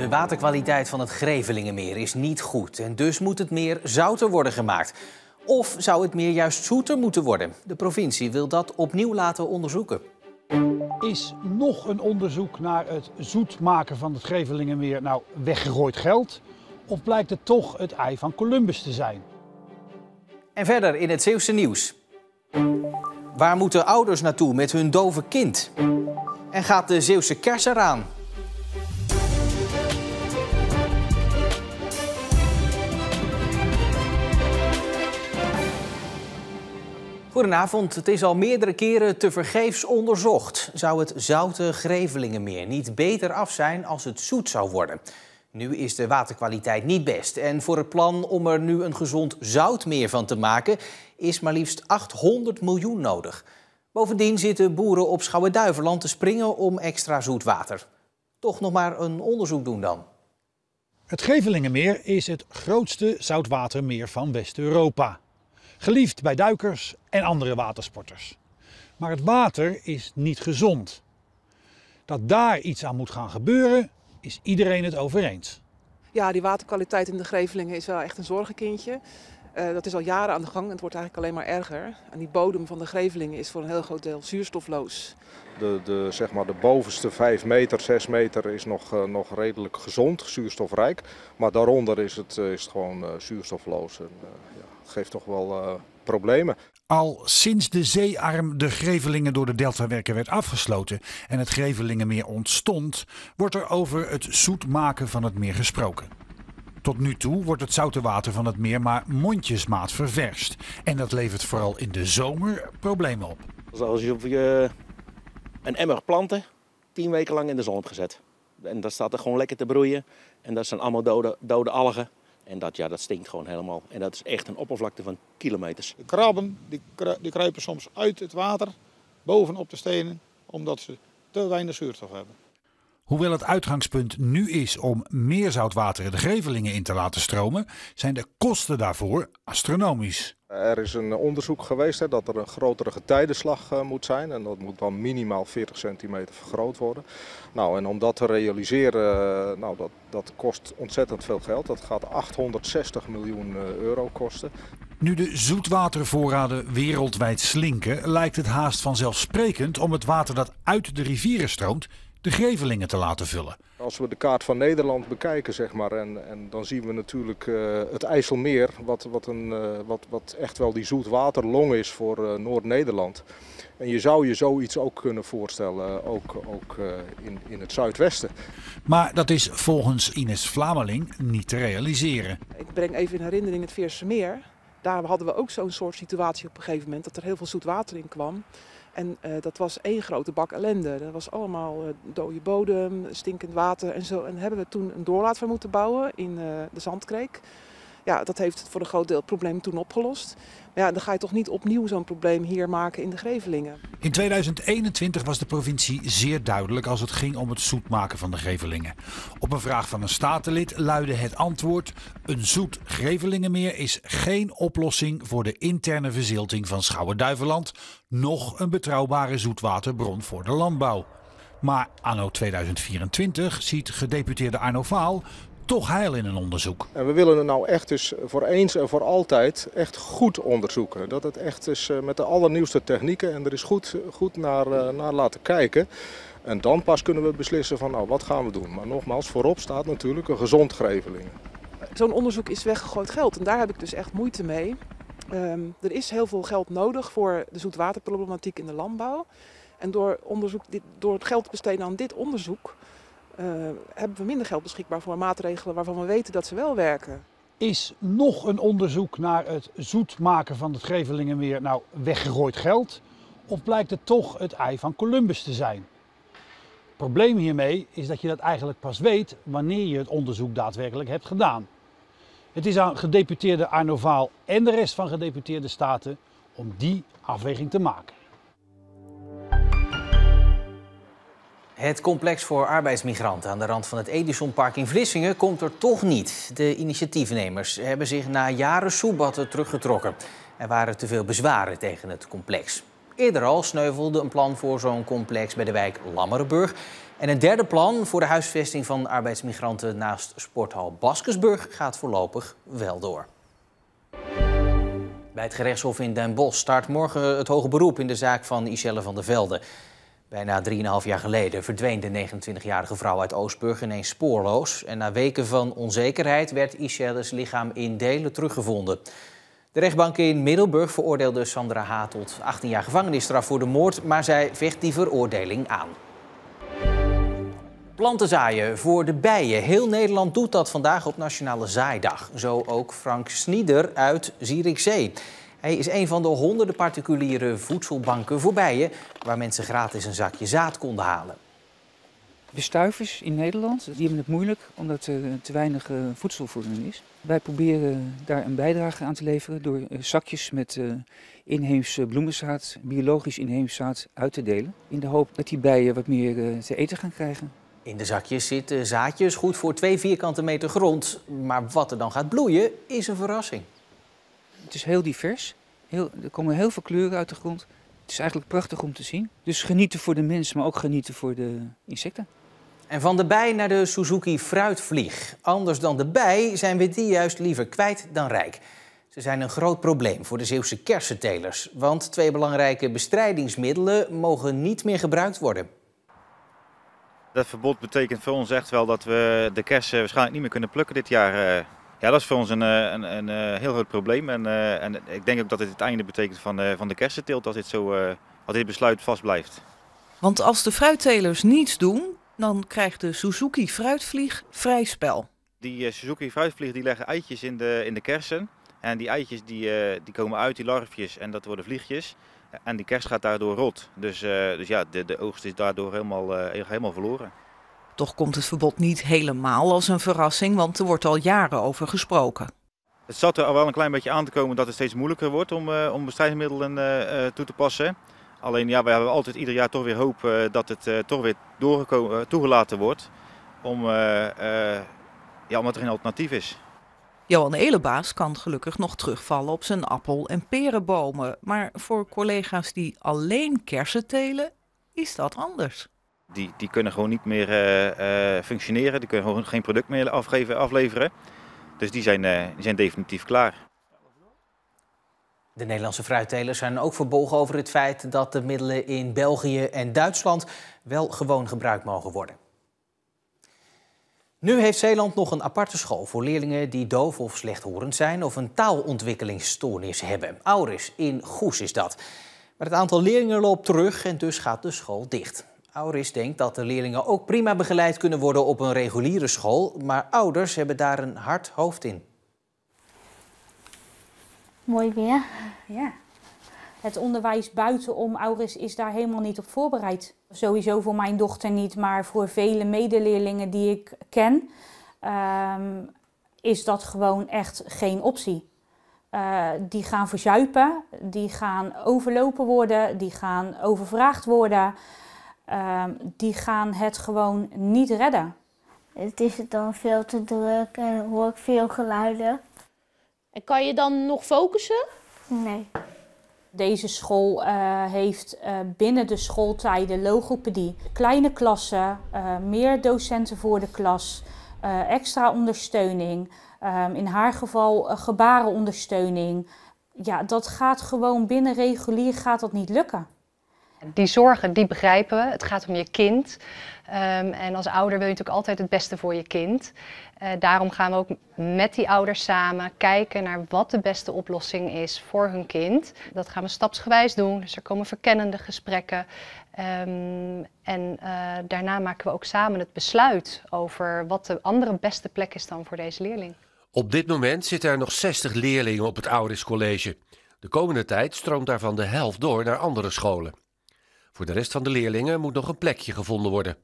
De waterkwaliteit van het Grevelingenmeer is niet goed en dus moet het meer zouter worden gemaakt. Of zou het meer juist zoeter moeten worden? De provincie wil dat opnieuw laten onderzoeken. Is nog een onderzoek naar het zoet maken van het Grevelingenmeer nou weggegooid geld? Of blijkt het toch het ei van Columbus te zijn? En verder in het Zeeuwse nieuws. Waar moeten ouders naartoe met hun dove kind? En gaat de Zeeuwse kers eraan? Goedenavond, het is al meerdere keren tevergeefs onderzocht. Zou het zoute Grevelingenmeer niet beter af zijn als het zoet zou worden? Nu is de waterkwaliteit niet best en voor het plan om er nu een gezond zoutmeer van te maken is maar liefst 800 miljoen nodig. Bovendien zitten boeren op Schouwen-Duiveland te springen om extra zoet water. Toch nog maar een onderzoek doen dan. Het Grevelingenmeer is het grootste zoutwatermeer van West-Europa. Geliefd bij duikers en andere watersporters. Maar het water is niet gezond. Dat daar iets aan moet gaan gebeuren, is iedereen het over eens. Ja, die waterkwaliteit in de Grevelingen is wel echt een zorgenkindje. Dat is al jaren aan de gang en het wordt eigenlijk alleen maar erger. En die bodem van de Grevelingen is voor een heel groot deel zuurstofloos. Zeg maar de bovenste 5 meter, 6 meter is nog redelijk gezond, zuurstofrijk. Maar daaronder is het gewoon zuurstofloos. En, het geeft toch wel problemen. Al sinds de zeearm de Grevelingen door de Deltawerken werd afgesloten en het Grevelingenmeer ontstond, wordt er over het zoet maken van het meer gesproken. Tot nu toe wordt het zoute water van het meer maar mondjesmaat ververst. En dat levert vooral in de zomer problemen op. Zoals je een emmer planten 10 weken lang in de zon hebt gezet. En dat staat er gewoon lekker te broeien. En dat zijn allemaal dode algen. En dat stinkt gewoon helemaal. En dat is echt een oppervlakte van kilometers. De krabben die kruipen soms uit het water, bovenop de stenen, omdat ze te weinig zuurstof hebben. Hoewel het uitgangspunt nu is om meer zoutwater de Grevelingen in te laten stromen, zijn de kosten daarvoor astronomisch. Er is een onderzoek geweest dat er een grotere getijdenslag moet zijn. En dat moet dan minimaal 40 centimeter vergroot worden. Nou, en om dat te realiseren, dat kost ontzettend veel geld. Dat gaat 860 miljoen euro kosten. Nu de zoetwatervoorraden wereldwijd slinken, lijkt het haast vanzelfsprekend om het water dat uit de rivieren stroomt de Grevelingen te laten vullen. Als we de kaart van Nederland bekijken, zeg maar, en dan zien we natuurlijk het IJsselmeer, wat echt wel die zoetwaterlong is voor Noord-Nederland. En je zou je zoiets ook kunnen voorstellen, ook in het zuidwesten. Maar dat is volgens Ines Vlameling niet te realiseren. Ik breng even in herinnering het Veersemeer. Daar hadden we ook zo'n soort situatie op een gegeven moment, dat er heel veel zoet water in kwam. En dat was één grote bak ellende. Dat was allemaal dode bodem, stinkend water en zo. En hebben we toen een doorlaat moeten bouwen in de Zandkreek. Ja, dat heeft voor een groot deel het probleem toen opgelost. Maar ja, dan ga je toch niet opnieuw zo'n probleem hier maken in de Grevelingen. In 2021 was de provincie zeer duidelijk als het ging om het zoet maken van de Grevelingen. Op een vraag van een statenlid luidde het antwoord: een zoet Grevelingenmeer is geen oplossing voor de interne verzilting van Schouwen-Duiveland, noch een betrouwbare zoetwaterbron voor de landbouw. Maar anno 2024 ziet gedeputeerde Arno Vaal toch heil in een onderzoek. En we willen het nou echt dus voor eens en voor altijd echt goed onderzoeken. Dat het echt is met de allernieuwste technieken en er is goed naar laten kijken. En dan pas kunnen we beslissen van wat gaan we doen. Maar nogmaals, voorop staat natuurlijk een gezond Grevelingen. Zo'n onderzoek is weggegooid geld en daar heb ik dus echt moeite mee. Er is heel veel geld nodig voor de zoetwaterproblematiek in de landbouw. En door het geld te besteden aan dit onderzoek hebben we minder geld beschikbaar voor maatregelen waarvan we weten dat ze wel werken. Is nog een onderzoek naar het zoet maken van het Grevelingenmeer nou weggegooid geld? Of blijkt het toch het ei van Columbus te zijn? Het probleem hiermee is dat je dat eigenlijk pas weet wanneer je het onderzoek daadwerkelijk hebt gedaan. Het is aan gedeputeerde Arno Vaal en de rest van gedeputeerde staten om die afweging te maken. Het complex voor arbeidsmigranten aan de rand van het Edisonpark in Vlissingen komt er toch niet. De initiatiefnemers hebben zich na jaren soebatten teruggetrokken. Er waren te veel bezwaren tegen het complex. Eerder al sneuvelde een plan voor zo'n complex bij de wijk Lammerenburg. En een derde plan voor de huisvesting van arbeidsmigranten naast sporthal Baskersburg gaat voorlopig wel door. Bij het gerechtshof in Den Bosch start morgen het hoge beroep in de zaak van Iselle van der Velde. Bijna 3,5 jaar geleden verdween de 29-jarige vrouw uit Oostburg ineens spoorloos. En na weken van onzekerheid werd Iselles lichaam in delen teruggevonden. De rechtbank in Middelburg veroordeelde Sandra H. tot 18 jaar gevangenisstraf voor de moord, maar zij vecht die veroordeling aan. Planten zaaien voor de bijen. Heel Nederland doet dat vandaag op Nationale Zaaidag. Zo ook Frank Snieder uit Zierikzee. Hij is een van de honderden particuliere voedselbanken voor bijen, waar mensen gratis een zakje zaad konden halen. Bestuivers in Nederland die hebben het moeilijk omdat er te weinig voedselvoorziening is. Wij proberen daar een bijdrage aan te leveren door zakjes met inheems bloemenzaad, biologisch inheems zaad uit te delen. In de hoop dat die bijen wat meer te eten gaan krijgen. In de zakjes zitten zaadjes goed voor 2 vierkante meter grond. Maar wat er dan gaat bloeien is een verrassing. Het is heel divers. Er komen heel veel kleuren uit de grond. Het is eigenlijk prachtig om te zien. Dus genieten voor de mens, maar ook genieten voor de insecten. En van de bij naar de Suzuki fruitvlieg. Anders dan de bij zijn we die juist liever kwijt dan rijk. Ze zijn een groot probleem voor de Zeeuwse kersentelers. Want 2 belangrijke bestrijdingsmiddelen mogen niet meer gebruikt worden. Dat verbod betekent voor ons echt wel dat we de kersen waarschijnlijk niet meer kunnen plukken dit jaar. Ja, dat is voor ons een heel groot probleem. En ik denk ook dat het einde betekent van de kersenteelt als dit besluit vast blijft. Want als de fruittelers niets doen, dan krijgt de Suzuki fruitvlieg vrij spel. Die Suzuki fruitvlieg die leggen eitjes in de kersen. En die eitjes die komen uit, die larfjes, en dat worden vliegjes. En die kers gaat daardoor rot. Dus ja, de oogst is daardoor helemaal verloren. Toch komt het verbod niet helemaal als een verrassing, want er wordt al jaren over gesproken. Het zat er al wel een klein beetje aan te komen dat het steeds moeilijker wordt om bestrijdingsmiddelen toe te passen. Alleen ja, wij hebben altijd ieder jaar toch weer hoop dat het toch weer toegelaten wordt. Omdat er geen alternatief is. Johan Elebaas kan gelukkig nog terugvallen op zijn appel- en perenbomen. Maar voor collega's die alleen kersen telen, is dat anders. Die kunnen gewoon niet meer functioneren, die kunnen gewoon geen product meer afleveren. Dus die zijn definitief klaar. De Nederlandse fruittelers zijn ook verbolgen over het feit dat de middelen in België en Duitsland wel gewoon gebruikt mogen worden. Nu heeft Zeeland nog een aparte school voor leerlingen die doof of slechthorend zijn of een taalontwikkelingsstoornis hebben. Auris in Goes is dat. Maar het aantal leerlingen loopt terug en dus gaat de school dicht. Auris denkt dat de leerlingen ook prima begeleid kunnen worden op een reguliere school, maar ouders hebben daar een hard hoofd in. Mooi weer. Ja. Het onderwijs buitenom Auris is daar helemaal niet op voorbereid. Sowieso voor mijn dochter niet, maar voor vele medeleerlingen die ik ken, is dat gewoon echt geen optie. Die gaan verzuipen, die gaan overlopen worden, die gaan overvraagd worden. Die gaan het gewoon niet redden. Het is dan veel te druk en hoor ik veel geluiden. En kan je dan nog focussen? Nee. Deze school heeft binnen de schooltijden logopedie, kleine klassen, meer docenten voor de klas, extra ondersteuning, in haar geval gebarenondersteuning. Ja, dat gaat gewoon binnen regulier gaat dat niet lukken. Die zorgen, die begrijpen we. Het gaat om je kind. En als ouder wil je natuurlijk altijd het beste voor je kind. Daarom gaan we ook met die ouders samen kijken naar wat de beste oplossing is voor hun kind. Dat gaan we stapsgewijs doen. Dus er komen verkennende gesprekken. Daarna maken we ook samen het besluit over wat de andere beste plek is dan voor deze leerling. Op dit moment zitten er nog 60 leerlingen op het Auris College. De komende tijd stroomt daarvan de helft door naar andere scholen. Voor de rest van de leerlingen moet nog een plekje gevonden worden.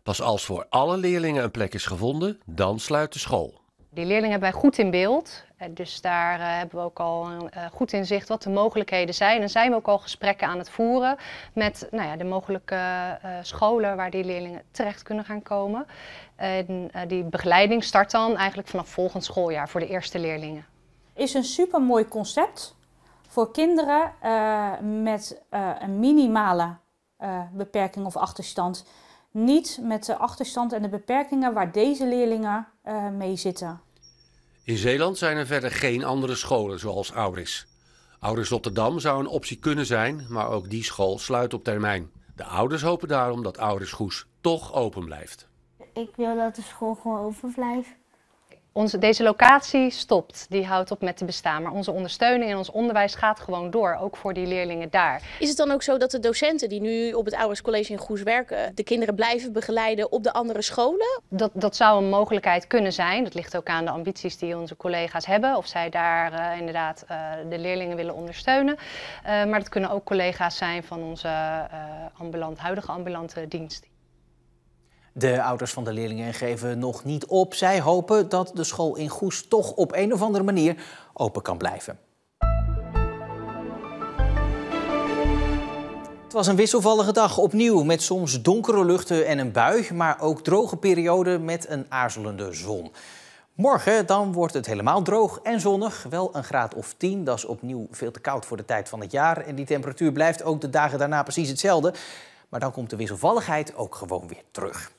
Pas als voor alle leerlingen een plek is gevonden, dan sluit de school. Die leerlingen hebben wij goed in beeld. Dus daar hebben we ook al goed in zicht wat de mogelijkheden zijn. En zijn we ook al gesprekken aan het voeren met de mogelijke scholen waar die leerlingen terecht kunnen gaan komen. Die begeleiding start dan eigenlijk vanaf volgend schooljaar voor de eerste leerlingen. Is een supermooi concept Voor kinderen met een minimale beperking of achterstand. Niet met de achterstand en de beperkingen waar deze leerlingen mee zitten. In Zeeland zijn er verder geen andere scholen zoals Auris. Auris Rotterdam zou een optie kunnen zijn, maar ook die school sluit op termijn. De ouders hopen daarom dat Auris Goes toch open blijft. Ik wil dat de school gewoon open blijft. Deze locatie stopt, die houdt op met te bestaan. Maar onze ondersteuning en ons onderwijs gaat gewoon door, ook voor die leerlingen daar. Is het dan ook zo dat de docenten die nu op het Auris College in Goes werken, de kinderen blijven begeleiden op de andere scholen? Dat zou een mogelijkheid kunnen zijn. Dat ligt ook aan de ambities die onze collega's hebben. Of zij daar inderdaad de leerlingen willen ondersteunen. Maar dat kunnen ook collega's zijn van onze huidige ambulante dienst. De ouders van de leerlingen geven nog niet op. Zij hopen dat de school in Goes toch op een of andere manier open kan blijven. Het was een wisselvallige dag opnieuw met soms donkere luchten en een bui, maar ook droge perioden met een aarzelende zon. Morgen dan wordt het helemaal droog en zonnig, wel een graad of 10. Dat is opnieuw veel te koud voor de tijd van het jaar. En die temperatuur blijft ook de dagen daarna precies hetzelfde. Maar dan komt de wisselvalligheid ook gewoon weer terug.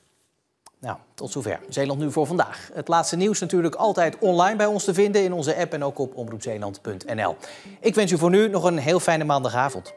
Nou, tot zover. Zeeland nu voor vandaag. Het laatste nieuws natuurlijk altijd online bij ons te vinden in onze app en ook op omroepzeeland.nl. Ik wens u voor nu nog een heel fijne maandagavond.